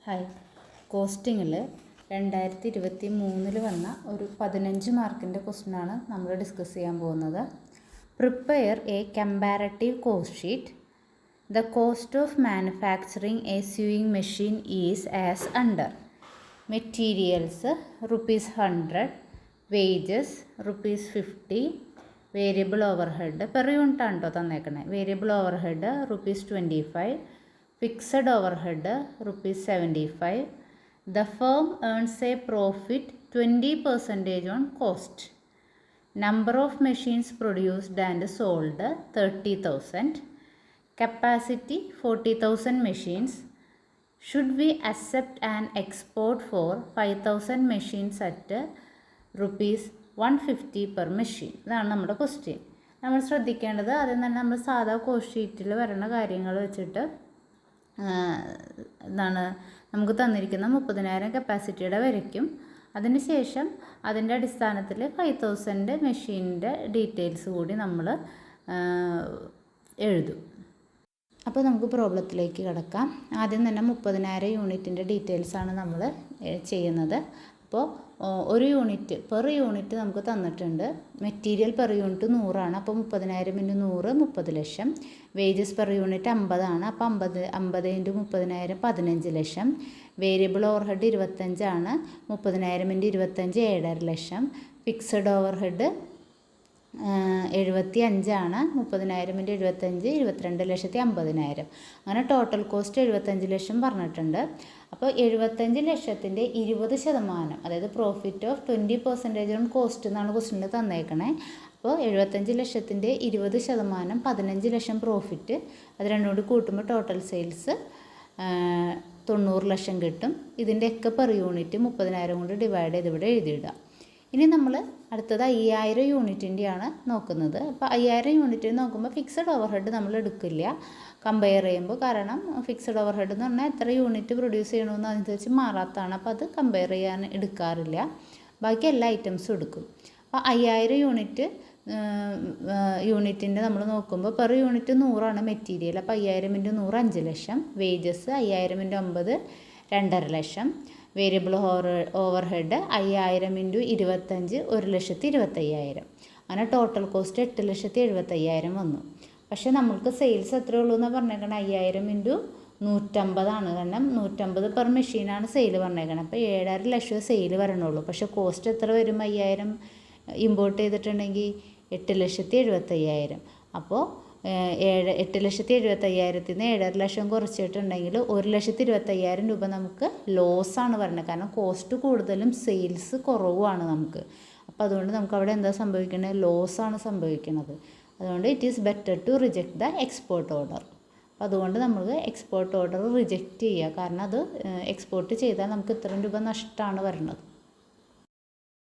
Hi, കോസ്റ്റിങ്ങിൽ 2023 വന്ന ഒരു 15 മാർക്കിൻ്റെ ക്വസ്റ്റ്യനാണ് നമ്മൾ ഡിസ്കസ് ചെയ്യാൻ പോകുന്നത്. Prepare a comparative cost sheet. The cost of manufacturing a sewing machine is as under. Materials ₹100, wages ₹50, variable overhead per unit ആണ് കേട്ടോ തന്നേക്കണേ. Variable overhead ₹25, fixed overhead ₹75. The firm earns a profit 20% on cost. Number of machines produced and sold 30,000. Capacity 40,000 machines. Should we accept an export for 5,000 machines at ₹150 per machine? ഇതാണ് നമ്മുടെ question. നമ്മൾ ശ്രദ്ധിക്കേണ്ടത് ആദ്യം തന്നെ നമ്മൾ സാധാ കോസ്റ്റ് ഷീറ്റിൽ വരുന്ന കാര്യങ്ങൾ വെച്ചിട്ട് നമുക്ക് തന്നിരിക്കുന്ന 30,000 കപ്പാസിറ്റിയുടെ വരയ്ക്കും. അതിന് ശേഷം അതിൻ്റെ അടിസ്ഥാനത്തിൽ 5,000 മെഷീനിൻ്റെ ഡീറ്റെയിൽസ് കൂടി നമ്മൾ എഴുതും. അപ്പോൾ നമുക്ക് പ്രോബ്ലത്തിലേക്ക് കിടക്കാം. ആദ്യം തന്നെ 30,000 യൂണിറ്റിൻ്റെ ഡീറ്റെയിൽസാണ് നമ്മൾ ചെയ്യുന്നത്. അപ്പോൾ ഒരു യൂണിറ്റ് പെർ യൂണിറ്റ് നമുക്ക് തന്നിട്ടുണ്ട്. മെറ്റീരിയൽ പെർ യൂണിറ്റ് 100 അപ്പോൾ 30,000 × 100 30 ലക്ഷം. വേജസ് പെർ യൂണിറ്റ് 50 അപ്പോൾ 50 × 30,000 15 ലക്ഷം. വേരിയബിൾ ഓവർഹെഡ് 25 30,000 × 25 7.5 ലക്ഷം. Fixed overhead 75 30,000 × 75 22,50,000. അങ്ങനെ ടോട്ടൽ കോസ്റ്റ് 75 ലക്ഷം പറഞ്ഞിട്ടുണ്ട്. അപ്പോൾ 75 ലക്ഷത്തിൻ്റെ 20%, അതായത് പ്രോഫിറ്റ് ഓഫ് 20% ഓൺ കോസ്റ്റ് എന്നാണ് ക്വസ്റ്റ്യനിൽ തന്നേക്കണേ. അപ്പോൾ 75 ലക്ഷത്തിൻ്റെ 20% 15 ലക്ഷം പ്രോഫിറ്റ്. അത് രണ്ടും കൂടി കൂട്ടുമ്പോൾ ടോട്ടൽ സെയിൽസ് 90 ലക്ഷം കിട്ടും. ഇതിൻ്റെയൊക്കെ പെർ യൂണിറ്റ് 30,000 കൊണ്ട് ഡിവൈഡ് ചെയ്ത് ഇവിടെ എഴുതിയിടുക. ഇനി നമ്മൾ അടുത്തത് 5,000 യൂണിറ്റിൻ്റെയാണ് നോക്കുന്നത്. അപ്പോൾ 5,000 യൂണിറ്റിന് നോക്കുമ്പോൾ ഫിക്സഡ് ഓവർഹെഡ് നമ്മൾ എടുക്കില്ല കമ്പയർ ചെയ്യുമ്പോൾ. കാരണം ഫിക്സഡ് ഓവർഹെഡ് എന്ന് പറഞ്ഞാൽ എത്ര യൂണിറ്റ് പ്രൊഡ്യൂസ് ചെയ്യണമെന്ന് അനുസരിച്ച് മാറാത്തതാണ്. അപ്പോൾ അത് കമ്പയർ ചെയ്യാൻ എടുക്കാറില്ല. ബാക്കി എല്ലാ ഐറ്റംസും എടുക്കും. അപ്പോൾ 5,000 യൂണിറ്റിൻ്റെ നമ്മൾ നോക്കുമ്പോൾ പെർ യൂണിറ്റ് 100 മെറ്റീരിയൽ. അപ്പോൾ 5,000 × 100 5 ലക്ഷം. വേജസ് 5,000 × 50 2.5 ലക്ഷം. Variable overhead 5,000 × 25 1,25,000. അങ്ങനെ ടോട്ടൽ കോസ്റ്റ് 8,75,000 വന്നു. പക്ഷേ നമ്മൾക്ക് സെയിൽസ് എത്രയേ ഉള്ളൂ എന്നാണ് പറഞ്ഞേക്കണം. 5,000 × 150 കാരണം 150 പെർ മെഷീനാണ് സെയിൽ പറഞ്ഞേക്കണം. അപ്പോൾ 7.5 ലക്ഷം സെയിൽ വരണുള്ളൂ. പക്ഷേ കോസ്റ്റ് എത്ര വരും? 5,000 ഇമ്പോർട്ട് ചെയ്തിട്ടുണ്ടെങ്കിൽ 8,75,000. അപ്പോൾ 8,75,000 7.5 ലക്ഷം കുറച്ചിട്ടുണ്ടെങ്കിൽ 1,25,000 രൂപ നമുക്ക് ലോസാണ് വരുന്നത്. കാരണം കോസ്റ്റ് കൂടുതലും സെയിൽസ് കുറവുമാണ് നമുക്ക്. അപ്പോൾ അതുകൊണ്ട് നമുക്ക് അവിടെ എന്താ സംഭവിക്കുന്നത്? ലോസാണ് സംഭവിക്കുന്നത്. അതുകൊണ്ട് it is better to reject the export order. അപ്പോൾ അതുകൊണ്ട് നമുക്ക് എക്സ്പോർട്ട് ഓർഡർ റിജക്റ്റ് ചെയ്യുക. കാരണം അത് എക്സ്പോർട്ട് ചെയ്താൽ നമുക്ക് ഇത്രയും രൂപ നഷ്ടമാണ് വരുന്നത്.